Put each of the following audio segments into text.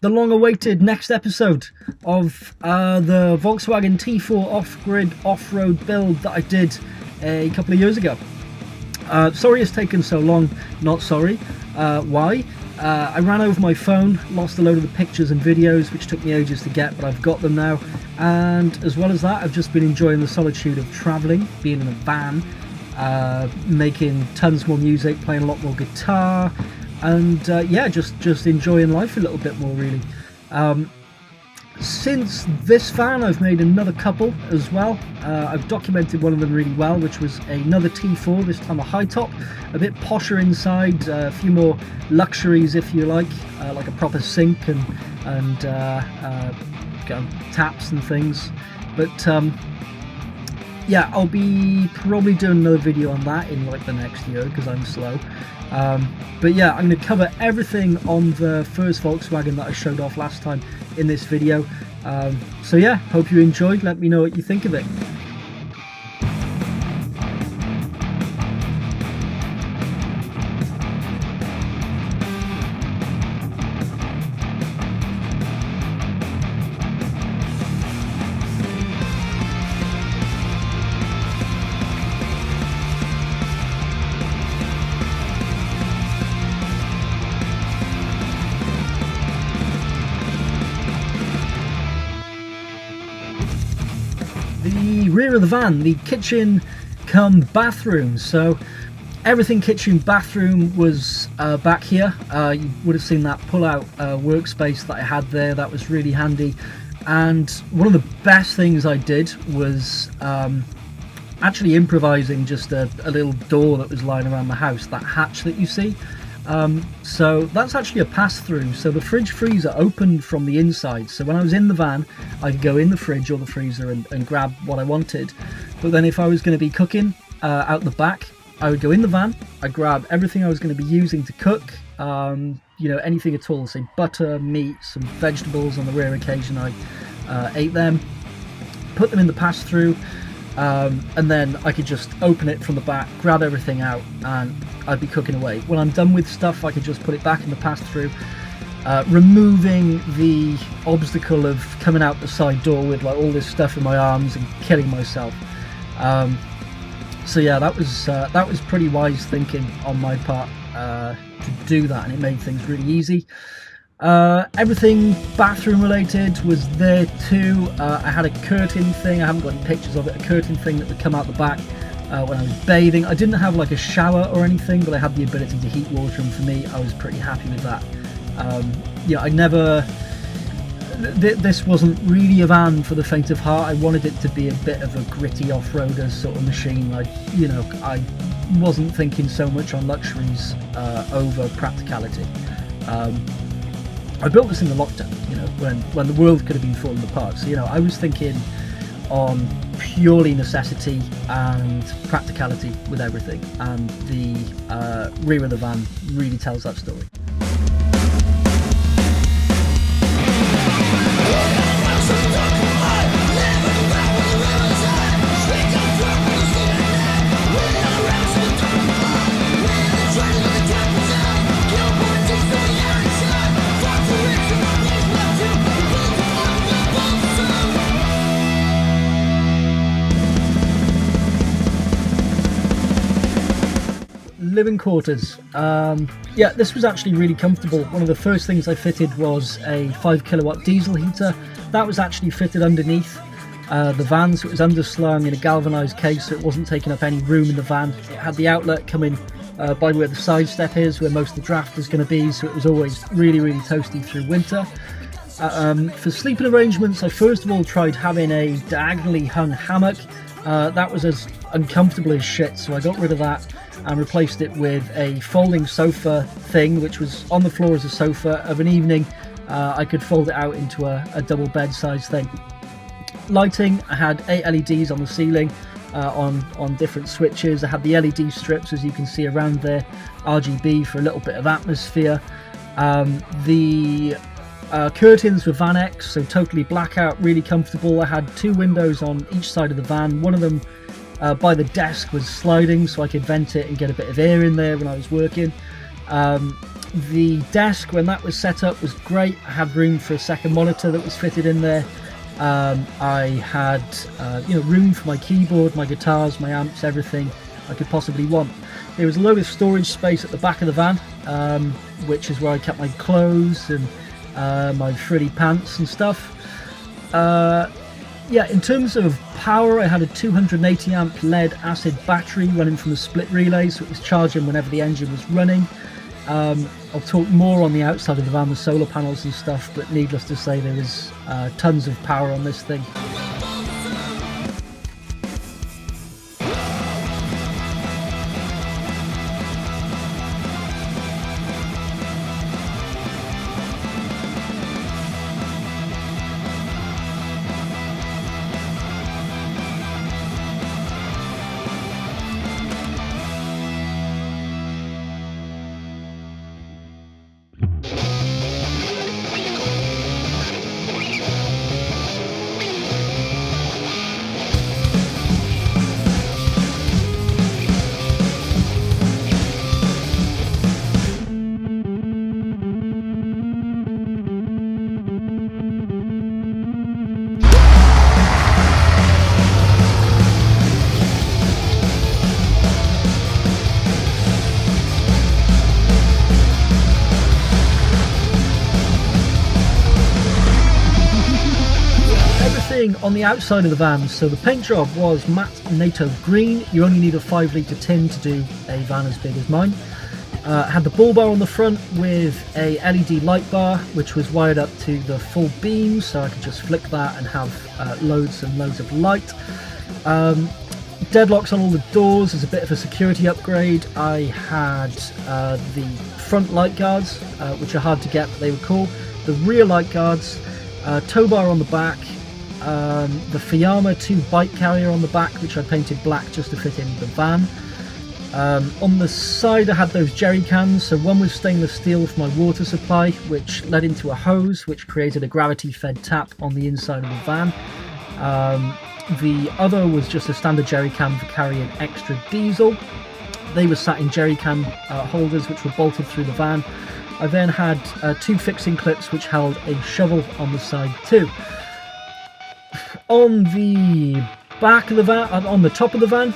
the long-awaited next episode of the Volkswagen T4 off-grid off-road build that I did a couple of years ago. Sorry it's taken so long, not sorry. Why? I ran over my phone, lost a load of the pictures and videos, which took me ages to get, but I've got them now. And as well as that, I've just been enjoying the solitude of travelling, being in a van, making tons more music, playing a lot more guitar, and yeah, just enjoying life a little bit more, really. Since this van, I've made another couple as well. I've documented one of them really well, which was another T4, this time a high top, a bit posher inside, a few more luxuries if you like a proper sink and taps and things. But yeah, I'll be probably doing another video on that in like the next year because I'm slow. But yeah, I'm going to cover everything on the first Volkswagen that I showed off last time in this video. So yeah, hope you enjoyed. Let me know what you think of it. The rear of the van, the kitchen come bathroom. So everything kitchen bathroom was back here. You would have seen that pull-out workspace that I had there. That was really handy. And one of the best things I did was actually improvising just a little door that was lying around the house, that hatch that you see. So that's actually a pass-through, so the fridge freezer opened from the inside, so when I was in the van I could go in the fridge or the freezer and grab what I wanted. But then if I was going to be cooking out the back, I would go in the van, I'd grab everything I was going to be using to cook, you know, anything at all, say butter, meat, some vegetables. On the rare occasion I ate them, put them in the pass-through, and then I could just open it from the back, grab everything out, and I'd be cooking away. When I'm done with stuff, I could just put it back in the pass-through, removing the obstacle of coming out the side door with like all this stuff in my arms and killing myself. So yeah, that was pretty wise thinking on my part to do that, and it made things really easy. Everything bathroom related was there too. I had a curtain thing, I haven't got any pictures of it, a curtain thing that would come out the back when I was bathing. I didn't have like a shower or anything, but I had the ability to heat water, and for me, I was pretty happy with that. Yeah, I never... This wasn't really a van for the faint of heart. I wanted it to be a bit of a gritty off-roader sort of machine. I wasn't thinking so much on luxuries over practicality. I built this in the lockdown, you know, when the world could have been falling apart. So, you know, I was thinking on purely necessity and practicality with everything. And the rear of the van really tells that story. Living quarters. Yeah, this was actually really comfortable. One of the first things I fitted was a 5 kilowatt diesel heater. That was actually fitted underneath the van, so it was underslung in a galvanized case, so it wasn't taking up any room in the van. It had the outlet coming by where the side step is, where most of the draft is going to be, so it was always really toasty through winter. For sleeping arrangements, I first of all tried having a diagonally hung hammock. That was as uncomfortable as shit, so I got rid of that and replaced it with a folding sofa thing, which was on the floor as a sofa. Of an evening, I could fold it out into a double bed size thing. Lighting, I had 8 LEDs on the ceiling on different switches. I had the LED strips, as you can see around there, RGB for a little bit of atmosphere. The curtains were Van X, so totally blackout, really comfortable. I had 2 windows on each side of the van. One of them by the desk was sliding, so I could vent it and get a bit of air in there when I was working. The desk, when that was set up, was great. I had room for a second monitor that was fitted in there. I had room for my keyboard, my guitars, my amps, everything I could possibly want. There was a load of storage space at the back of the van, which is where I kept my clothes and my frilly pants and stuff. In terms of power, I had a 280 amp lead acid battery running from a split relay, so it was charging whenever the engine was running. I'll talk more on the outside of the van, the solar panels and stuff, but needless to say there is tons of power on this thing. On the outside of the van, so the paint job was matte NATO green. You only need a 5 litre tin to do a van as big as mine. Had the bull bar on the front with a LED light bar which was wired up to the full beam, so I could just flick that and have loads and loads of light. Deadlocks on all the doors as a bit of a security upgrade. I had the front light guards, which are hard to get, but they were cool. The rear light guards, tow bar on the back, the Fiamma 2 bike carrier on the back, which I painted black just to fit in the van. On the side I had those jerry cans, so one was stainless steel for my water supply, which led into a hose which created a gravity fed tap on the inside of the van. The other was just a standard jerry can for carrying extra diesel. They were sat in jerry can holders which were bolted through the van. I then had 2 fixing clips which held a shovel on the side too. On the back of the van, on the top of the van,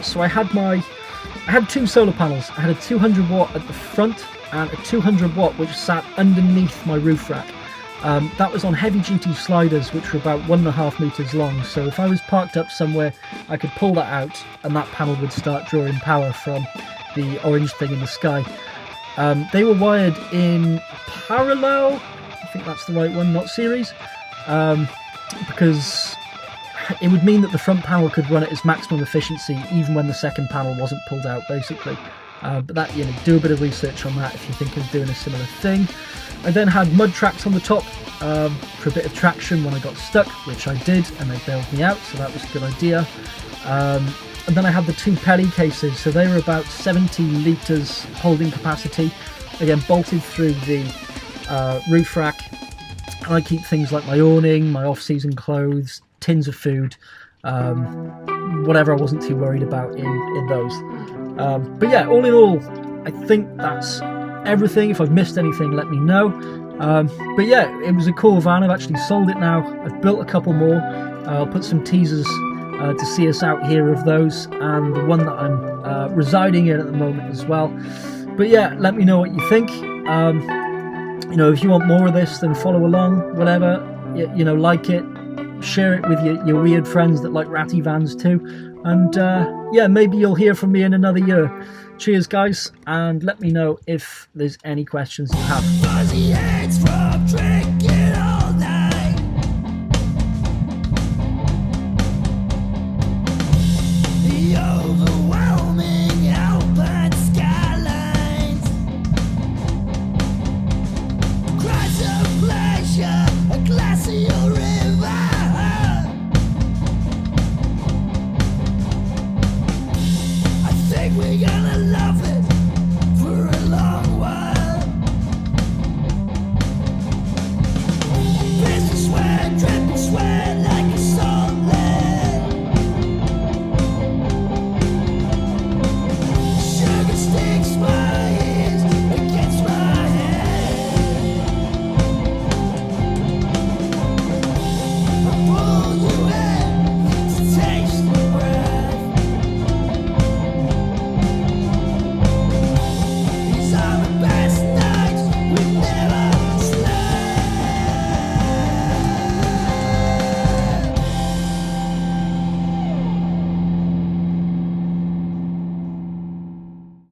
so I had 2 solar panels. I had a 200 watt at the front and a 200 watt which sat underneath my roof rack. That was on heavy duty sliders which were about 1.5 meters long, so if I was parked up somewhere I could pull that out and that panel would start drawing power from the orange thing in the sky. They were wired in parallel, I think that's the right one, not series, because it would mean that the front panel could run at its maximum efficiency even when the second panel wasn't pulled out, basically. But that, do a bit of research on that if you think of doing a similar thing. I then had mud tracks on the top for a bit of traction when I got stuck, which I did, and they bailed me out, so that was a good idea. And then I had the 2 Pelly cases, so they were about 70 litres holding capacity, again bolted through the roof rack. And I keep things like my awning, my off-season clothes, tins of food, whatever I wasn't too worried about in those. But yeah, all in all, I think that's everything. If I've missed anything, let me know. But yeah, it was a cool van. I've actually sold it now. I've built a couple more. I'll put some teasers to see us out here of those, and the one that I'm residing in at the moment as well. But yeah, let me know what you think. If you want more of this, then follow along, whatever, like it, share it with your weird friends that like ratty vans too, and maybe you'll hear from me in another year. Cheers guys, and let me know if there's any questions you have.